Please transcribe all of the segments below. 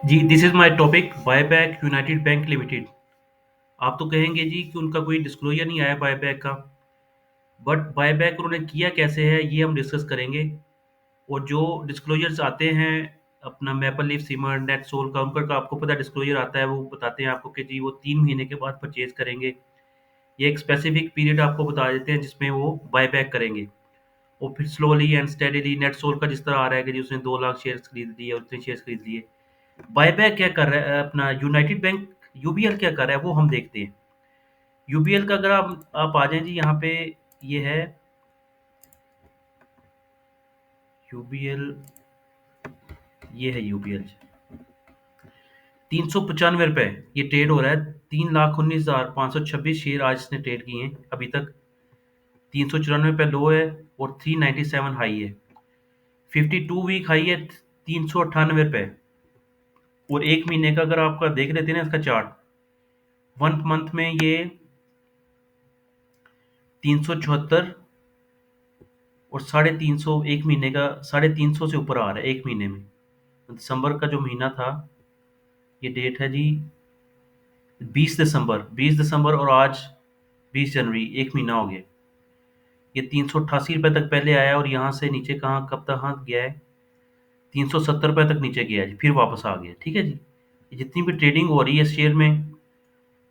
Ji, this is my topic buyback United Bank Limited. आप तो कहेंगे जी कि उनका कोई डिस्क्लोज़र नहीं आया बायबैक का, बट बायबैक उन्होंने किया कैसे है, ये हम डिस्कस करेंगे। और जो डिस्क्लोज़र्स आते हैं, अपना मैपल लीफ सीमंट, नेटसोल का, उनका आपको पता है डिस्क्लोज़र आता है, वो बताते हैं आपको कि जी वो 3 महीने के बाद परचेज़ करेंगे। ये एक स्पेसिफ़िक पीरियड आपको बता देते हैं जिसमें वो बायबैक करेंगे। और फिर स्लोली एंड स्टेडीली नेटसोल का जिस तरह आ रहा है कि जी उसने 2 लाख शेयर्स खरीद लिए और इतने शेयर्स खरीद लिए। बायबैक क्या कर रहा है अपना यूनाइटेड बैंक, यूबीएल क्या कर रहा है वो हम देखते हैं। यूबीएल का अगर आप आ जाएं जी यहाँ पे, ये है यूबीएल, ये है यूबीएल। 395 रुपए ये ट्रेड हो रहा है। 3,19,526 शेयर आज इसने ट्रेड किए हैं अभी तक। 394 लो है और 397 हाई है। 52 वीक हाई है 398 रुपए। और एक महीने का अगर आपका देख लेते हैं ना इसका चार्ट, वन मंथ में ये 374 और 350, एक महीने का 350 से ऊपर आ रहा है एक महीने में। दिसंबर का जो महीना था, ये डेट है जी 20 दिसंबर और आज 20 जनवरी, एक महीना हो गया। ये 388 रुपये तक पहले आया और यहाँ से नीचे कहाँ कब तक हाँ गया है, 370 रुपये तक नीचे गया है जी, फिर वापस आ गया। ठीक है जी, ये जितनी भी ट्रेडिंग हो रही है शेयर में,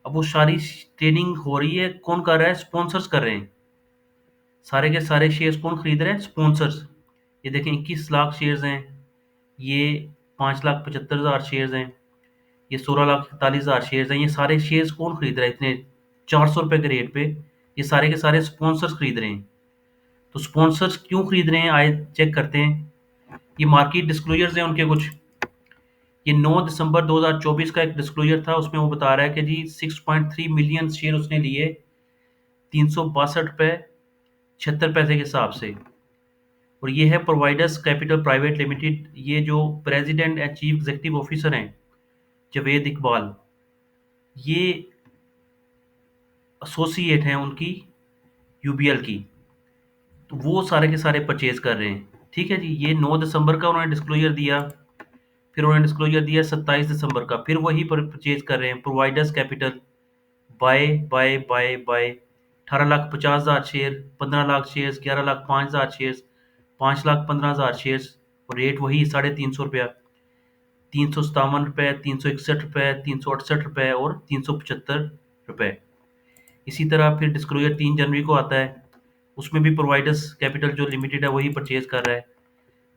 अब वो सारी ट्रेडिंग हो रही है, कौन कर रहा है? स्पॉन्सर्स कर रहे हैं। सारे के सारे शेयर्स कौन खरीद रहे हैं? स्पॉन्सर्स। ये देखें 21 लाख शेयर्स हैं, ये 5,75,000 शेयर्स हैं, ये 16,41,000 शेयर्स हैं। ये सारे शेयर्स कौन खरीद रहा है इतने 400 रुपए के रेट पे? ये सारे के सारे स्पॉन्सर्स खरीद रहे हैं। तो स्पॉन्सर्स क्यों खरीद रहे हैं, आए चेक करते हैं। ये मार्केट डिस्क्लोजर्स हैं उनके कुछ। ये 9 दिसंबर 2024 का एक डिस्क्लोजर था, उसमें वो बता रहा है कि जी 6.3 मिलियन शेयर उसने लिए 362 रुपए 76 पैसे के हिसाब से। और ये है प्रोवाइडर्स कैपिटल प्राइवेट लिमिटेड। ये जो president and chief executive officer हैं जावेद इकबाल, ये एसोसिएट हैं उनकी यूबीएल की। तो वो सारे के सारे परचेज कर रहे हैं। ठीक है जी, ये 9 दिसंबर का उन्होंने डिस्क्लोजर दिया। फिर उन्होंने डिस्क्लोजर दिया 27 दिसंबर का, फिर वही परचेज कर रहे हैं। Providers capital buy buy buy buy 18,50,000 share, 15 lakh shares, 11,05,000 shares, 5,15,000 shares. और रेट वही 350 रुपया, 357 रुपये, 361 रुपये, 368 रुपये और 375 रुपये। इसी तरह फिर डिस्क्लोजर 3 जनवरी को आता है, उसमें भी प्रोवाइडर्स कैपिटल जो लिमिटेड है वही परचेज कर रहा है।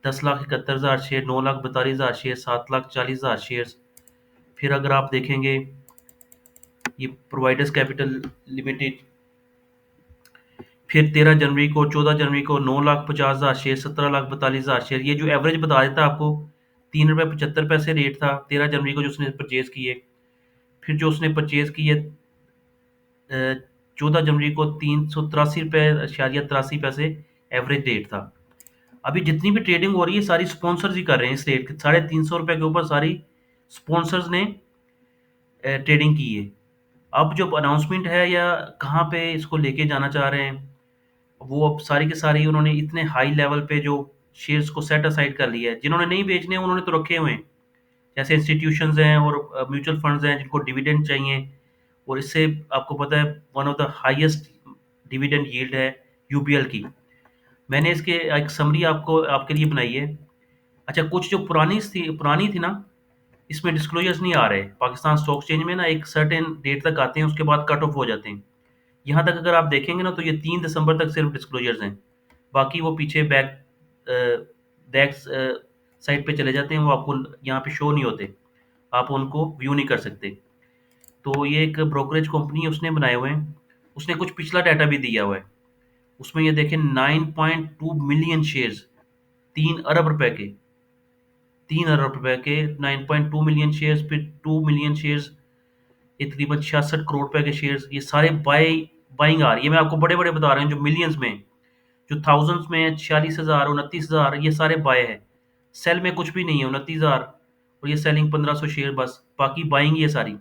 10,71,000 शेयर, 9,42,000 शेयर, 7,40,000 शेयर्स। फिर अगर आप देखेंगे ये प्रोवाइडर्स कैपिटल लिमिटेड, फिर 13 जनवरी को, 14 जनवरी को 9,50,000 शेयर, 17,42,000 शेयर। ये जो एवरेज बता देता है आपको, 3 रुपये 75 पैसे रेट था 13 जनवरी को जो उसने परचेज किए। फिर जो उसने परचेज किए 14 जनवरी को 383 रुपये एवरेज रेट था। अभी जितनी भी ट्रेडिंग हो रही है सारी स्पॉन्सर्स ही कर रहे हैं इस रेट के, 350 रुपये के ऊपर सारी स्पॉन्सर्स ने ट्रेडिंग की है। अब जो अनाउंसमेंट है या कहाँ पे इसको लेके जाना चाह रहे हैं, वो अब सारी की सारी उन्होंने इतने हाई लेवल पे जो शेयर्स को सेट असाइड कर लिया है। जिन्होंने नहीं बेचने उन्होंने तो रखे हुए हैं, जैसे इंस्टीट्यूशंस हैं और म्यूचुअल फंड्स हैं जिनको डिविडेंड चाहिए। और इससे आपको पता है one of the highest dividend yield है यूबीएल की। मैंने इसके एक समरी आपको आपके लिए बनाई है। अच्छा, कुछ जो पुरानी थी ना, इसमें डिस्क्लोजर्स नहीं आ रहे। पाकिस्तान स्टॉक एक्सचेंज में ना एक सर्टेन डेट तक आते हैं, उसके बाद कट ऑफ हो जाते हैं। यहाँ तक अगर आप देखेंगे ना तो ये 3 दिसंबर तक सिर्फ डिस्क्लोजर्स हैं। बाकी वो पीछे बैक साइड पे चले जाते हैं, वो आपको यहाँ पे शो नहीं होते, आप उनको व्यू नहीं कर सकते। तो ये एक ब्रोकरेज कंपनी है, उसने बनाए हुए हैं। उसने कुछ पिछला डाटा भी दिया हुआ है। उसमें ये देखें 9.2 मिलियन शेयर्स, 3 अरब रुपए के, 3 अरब रुपए के 9.2 मिलियन शेयर्स, फिर 2 मिलियन शेयर्स, ये तकरीबन 66 करोड़ रुपए के शेयर्स। ये सारे बाइंग आ रही है। मैं आपको बड़े बड़े बता रहा हूँ जो मिलियंस में, जो थाउजेंड्स में 46,000 29,000, ये सारे बाय है। सेल में कुछ भी नहीं है, 29,000। और ये सेलिंग 1,500 शेयर बस, बाकी बाइंग ही है सारी।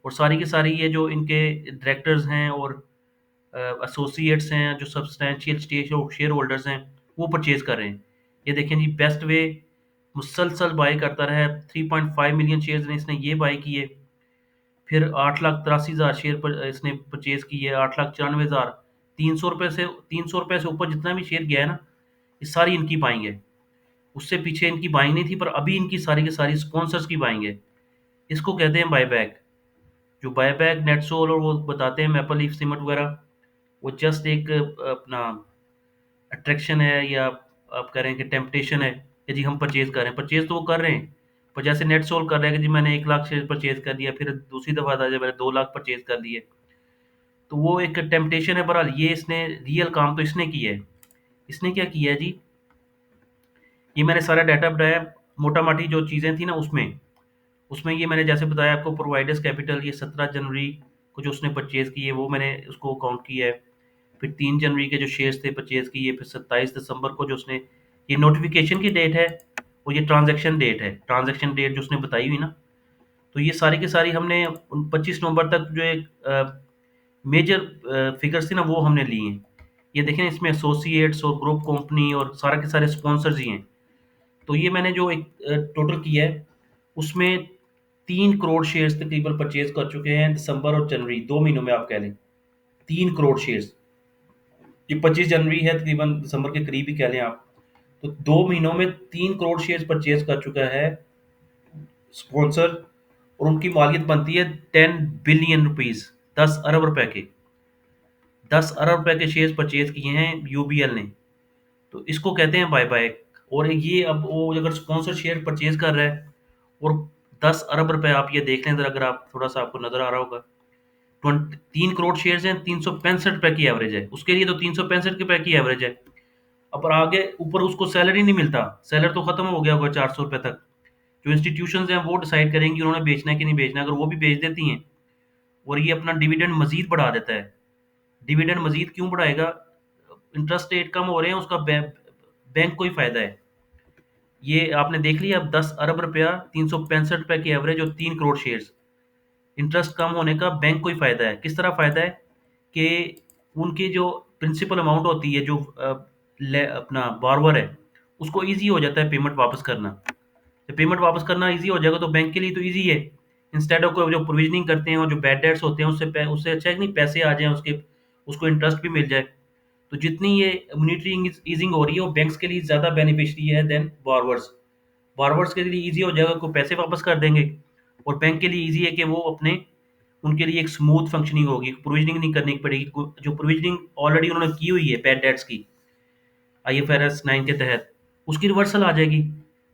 और सारी की सारी ये जो इनके डायरेक्टर्स हैं और एसोसिएट्स हैं, जो सब्सटैंशियल शेयर होल्डर्स हैं, वो परचेज कर रहे हैं। ये देखें जी, बेस्ट वे मुसलसल बाय करता रहा है। 3.5 मिलियन शेयर्स ने इसने ये बाय किए। फिर 8,83,000 शेयर पर इसने परचेज किए। 8,94,000। 300 रुपये से ऊपर जितना भी शेयर गया है ना, ये सारी इनकी बाइंग है। उससे पीछे इनकी बाइंग नहीं थी, पर अभी इनकी सारी की सारी स्पॉन्सर्स की बाइंग है। इसको कहते हैं बायबैक। जो बायबैक, नेटसोल और वो बताते हैं मैपल लीफ सीमेंट वगैरह, वो जस्ट एक अपना अट्रैक्शन है, या आप कह रहे हैं कि टेम्पटेशन है कि जी हम परचेज कर रहे हैं। परचेज तो वो कर रहे हैं, पर जैसे नेट सोल कर रहे हैं कि जी मैंने 1 लाख शेयर परचेज कर दिया, फिर दूसरी दफा था जब मैंने 2 लाख परचेज कर लिए। तो वो एक टेम्पटेशन है। बहरहाल ये इसने रियल काम तो इसने किया है। इसने क्या किया है जी, ये मैंने सारा डाटा बताया, मोटा माटी जो चीज़ें थी ना उसमें। उसमें ये मैंने जैसे बताया आपको, प्रोवाइडर्स कैपिटल ये 17 जनवरी को जो उसने परचेज किए वो मैंने उसको काउंट किया है। फिर 3 जनवरी के जो शेयर्स थे परचेज किए। फिर 27 दिसंबर को जो उसने, ये नोटिफिकेशन की डेट है और ये ट्रांजैक्शन डेट है, ट्रांजैक्शन डेट जो उसने बताई हुई ना। तो ये सारी की सारी हमने 25 नवंबर तक जो एक मेजर फिगर्स थी ना वो हमने लिए हैं। ये देखें, इसमें एसोसिएट्स और ग्रुप कंपनी और सारा के सारे स्पॉन्सर्स ही हैं। तो ये मैंने जो एक टोटल किया है, उसमें 3 करोड़ शेयर्स तकरीबन परचेज कर चुके हैं दिसंबर और जनवरी, 2 महीनों में आप कह लें। 3 करोड़ शेयर्स। ये 25 जनवरी है, तकरीबन दिसंबर के करीब ही कह लें आप। तो 2 महीनों में 3 करोड़ शेयर्स परचेज कर चुका है स्पॉन्सर। और उनकी मालियत बनती है 10 बिलियन रुपीज, 10 अरब रुपए के। 10 अरब रुपए के शेयर्स परचेज किए हैं यूबीएल ने। तो इसको कहते हैं बाय बाय। और ये अब वो अगर स्पॉन्सर शेयर परचेज कर रहा है और 10 अरब रुपए, आप ये देख लें जरा, अगर आप थोड़ा सा आपको नजर आ रहा होगा, 3 करोड़ शेयर्स हैं, 365 रुपए की एवरेज है उसके लिए। तो 365 रुपए की एवरेज है। अब आगे ऊपर उसको सैलरी नहीं मिलता, सैलर तो खत्म हो गया होगा 400 रुपए तक। जो इंस्टीट्यूशन हैं वो डिसाइड करेंगी उन्होंने बेचना है कि नहीं बेचना। अगर वो भी बेच देती हैं और ये अपना डिविडेंड मजीद बढ़ा देता है। डिविडेंड मजीद क्यों बढ़ाएगा? इंटरेस्ट रेट कम हो रहे हैं, उसका बैंक को ही फायदा है। ये आपने देख लिया, अब 10 अरब रुपया, 365 रुपए की एवरेज और 3 करोड़ शेयर्स। इंटरेस्ट कम होने का बैंक को ही फायदा है। किस तरह फायदा है कि उनकी जो प्रिंसिपल अमाउंट होती है, जो अपना बारवर है, उसको इजी हो जाता है पेमेंट वापस करना। जब पेमेंट वापस करना इजी हो जाएगा तो बैंक के लिए तो इजी है। इंस्टेड ऑफ को जो प्रोविजनिंग करते हैं और जो बैड डेट्स होते हैं, उससे अच्छा है कि नहीं पैसे आ जाएं उसके, उसको इंटरेस्ट भी मिल जाए। तो जितनी ये मॉनिटरी ईजिंग हो रही है वो बैंक्स के लिए ज़्यादा बेनिफिशियरी है देन बारवर्स। बारवर्स के लिए ईजी हो जाएगा, को पैसे वापस कर देंगे। और बैंक के लिए ईजी है कि वो अपने, उनके लिए एक स्मूथ फंक्शनिंग होगी, प्रोविजनिंग नहीं करनी पड़ेगी। जो प्रोविजनिंग ऑलरेडी उन्होंने की हुई है बैड डेट्स की आईएफआरएस 9 के तहत, उसकी रिवर्सल आ जाएगी।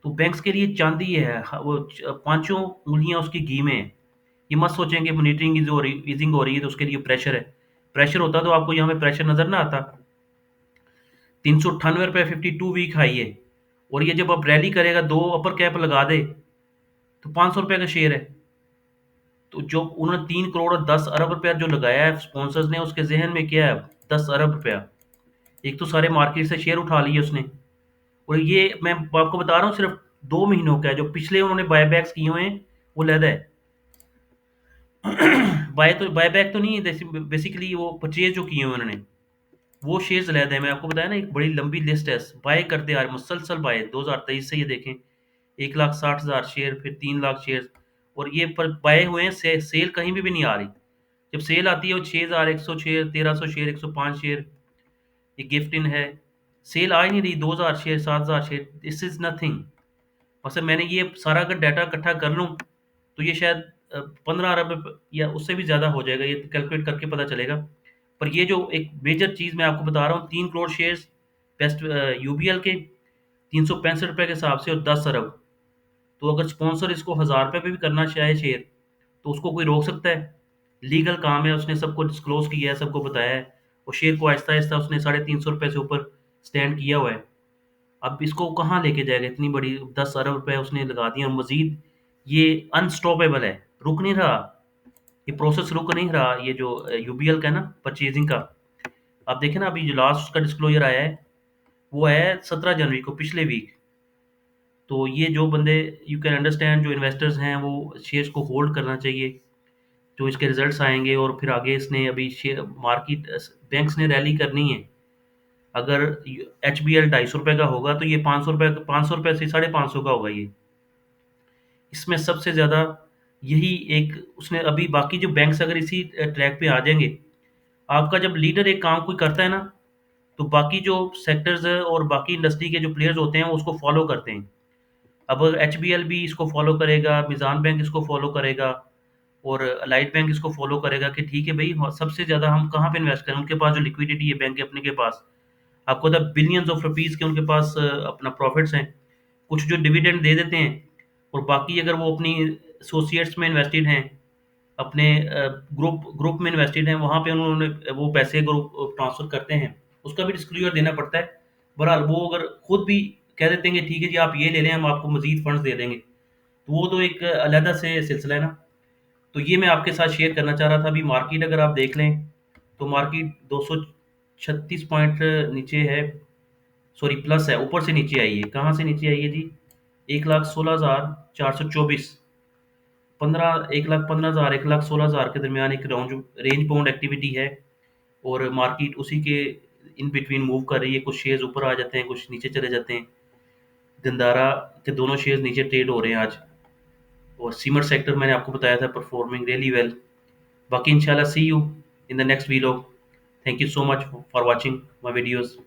तो बैंक्स के लिए चांदी है, वो पांचों उंगलियां उसकी घी में है। ये मत सोचें कि मॉनिटरिंग ईजिंग हो रही है तो उसके लिए प्रेशर है। प्रेशर होता तो आपको यहाँ पे प्रेशर नजर ना आता। 398 रुपये 52 वीक हाई है। और ये जब अब रैली करेगा, दो अपर कैप लगा दे, तो 500 रुपये का शेयर है। तो जो उन्होंने 3 करोड़ और 10 अरब रुपया जो लगाया है स्पॉन्सर्स ने, उसके जहन में क्या है? 10 अरब रुपया। एक तो सारे मार्केट से शेयर उठा लिए उसने। और ये मैं आपको बता रहा हूँ सिर्फ 2 महीनों का है। जो पिछले उन्होंने बायबैक्स किए हुए हैं वो लहदा है। बायबैक तो नहीं है, बेसिकली वो परचेज जो किए हुए उन्होंने, वो शेयर्स लहदा है। मैं आपको बताया ना, एक बड़ी लंबी लिस्ट है, बाय करते आ रहे मुसलसल बाय 2023 से। ये देखें, 1,60,000 शेयर, फिर 3 लाख शेयर। और ये पर बाय हुए हैं, सेल कहीं भी नहीं आ रही। जब सेल आती है वो 6,100 शेयर, 1,300 शेयर, 105 शेयर, ये गिफ्ट इन है। सेल आ ही नहीं रही, 2,000 share, 7,000 share, this is nothing. मतलब मैंने ये सारा अगर डाटा इकट्ठा कर लूँ तो ये शायद 15 अरब या उससे भी ज़्यादा हो जाएगा। ये कैलकुलेट करके पता चलेगा। पर ये जो एक मेजर चीज़ मैं आपको बता रहा हूँ, 3 करोड़ शेयर्स बेस्ट यूबीएल के, 365 रुपये के हिसाब से, और 10 अरब। तो अगर स्पॉन्सर इसको 1,000 रुपये पे भी करना चाहे शेयर, तो उसको कोई रोक सकता है? लीगल काम है, उसने सबको डिस्क्लोज किया है, सबको बताया है। और शेयर को आहिस्ता आहिस्ता उसने 350 रुपये से ऊपर स्टैंड किया हुआ है। अब इसको कहाँ लेके जाएगा? इतनी बड़ी 10 अरब रुपए उसने लगा दिए, और मजीद ये अनस्टॉपेबल है, रुक नहीं रहा। ये प्रोसेस रुक नहीं रहा। ये जो यूबीएल का है ना परचेजिंग का, आप देखें ना, अभी जो लास्ट उसका डिस्क्लोजर आया है वो है 17 जनवरी को, पिछले वीक। तो ये जो बंदे, यू कैन अंडरस्टैंड, जो इन्वेस्टर्स हैं वो शेयर्स को होल्ड करना चाहिए। जो इसके रिजल्ट्स आएंगे और फिर आगे इसने अभी शेयर मार्केट, बैंक्स ने रैली करनी है। अगर एच बी एल ₹250 का होगा तो ये ₹500, ₹500 से ₹550 का होगा ये। इसमें सबसे ज़्यादा यही एक उसने अभी बाकी जो बैंक्स अगर इसी ट्रैक पे आ जाएंगे, आपका जब लीडर एक काम कोई करता है ना, तो बाकी जो सेक्टर्स और बाकी इंडस्ट्री के जो प्लेयर्स होते हैं वो उसको फॉलो करते हैं। अब एच बी एल भी इसको फॉलो करेगा, मिजान बैंक इसको फॉलो करेगा, और अलाइड बैंक इसको फॉलो करेगा कि ठीक है भाई, सबसे ज़्यादा हम कहाँ पे इन्वेस्ट करें। उनके पास जो लिक्विडिटी है बैंक के अपने के पास, आपको पता बिलियंस ऑफ रुपीज़ के उनके पास अपना प्रॉफिट्स हैं। कुछ जो डिविडेंड दे देते हैं, और बाकी अगर वो अपनी एसोसिएट्स में इन्वेस्टेड हैं, अपने ग्रुप ग्रुप में इन्वेस्टेड हैं, वहाँ पे उन्होंने वो पैसे ग्रुप ट्रांसफ़र करते हैं, उसका भी डिस्क्लोजर देना पड़ता है। बहरहाल वो अगर खुद भी कह देते हैं कि ठीक है जी आप ये ले लें, हम आपको मज़ीद फंड्स दे देंगे, तो वो तो एक अलहदा से सिलसिला है ना। तो ये मैं आपके साथ शेयर करना चाह रहा था। अभी मार्केट अगर आप देख लें, तो मार्केट 236 पॉइंट नीचे है, सॉरी प्लस है, ऊपर से नीचे आई है। कहाँ से नीचे आई है जी? 1,16,424, 1,15,000 1,16,000 के दरमियान एक रेंज बाउंड एक्टिविटी है, और मार्केट उसी के इन बिटवीन मूव कर रही है। कुछ शेयर्स ऊपर आ जाते हैं, कुछ नीचे चले जाते हैं। गंदारा के दोनों शेयर्स नीचे ट्रेड हो रहे हैं आज, और सीमेंट सेक्टर मैंने आपको बताया था परफॉर्मिंग रियली वेल। बाकी इंशाल्लाह see you in the next video. Thank you so much for watching my videos.